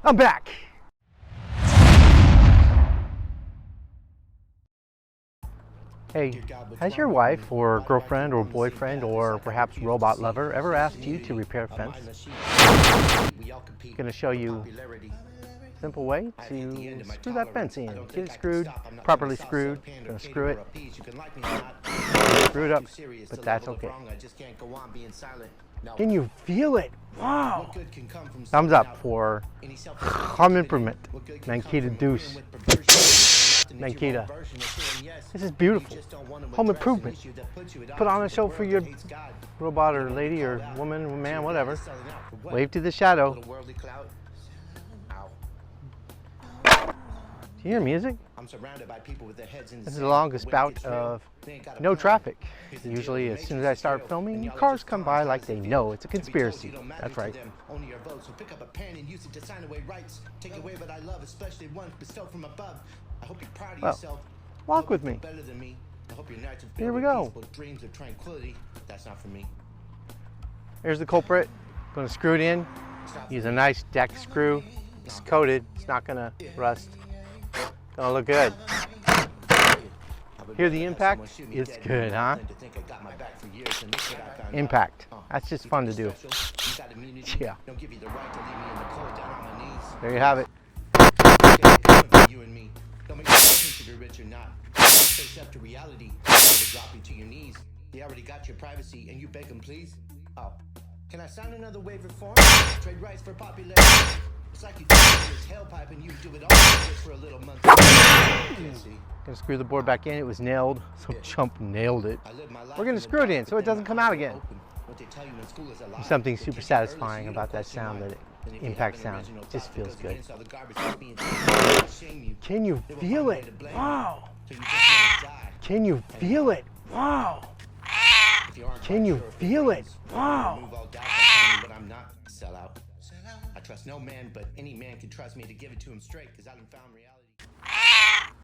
I'm back. Hey, has your wife or girlfriend or boyfriend or perhaps robot lover ever asked you to repair a fence? I'm going to show you a simple way to screw that fence in. Get it screwed, properly screwed. Going to screw it. Screw it up, but that's okay. Can you feel it? Wow! Thumbs up for home improvement. MAKITA Deuce. MAKITA. This is beautiful. Home improvement. Put on a show for your robot or lady or woman or man, whatever. Wave to the shadow. Do you hear music? This is the longest bout of no traffic. Usually as soon as I start filming, cars come by like they know it's a conspiracy. That's right. Well, walk with me. Here we go. Here's the culprit. I'm going to screw it in. Use a nice deck screw. It's coated. It's not going to rust. Gonna look good. Hear the impact? It's good, huh? Impact. That's just fun to do. Yeah. There you have it. They already got your privacy and you beg them, please? Oh. Can I sign another waiver form? Trade rights for popularity. It's like you do this tailpipe and you do it all just for a little month. Gonna screw the board back in. It was nailed. Some chump nailed it. We're gonna screw it in so it doesn't come out again. There's something super satisfying about that sound, that impact sound. It just feels good. Can you feel it? Wow! Can you feel it? Wow! Can you feel it? Wow! I trust no man, but any man can trust me to give it to him straight, because I done found reality.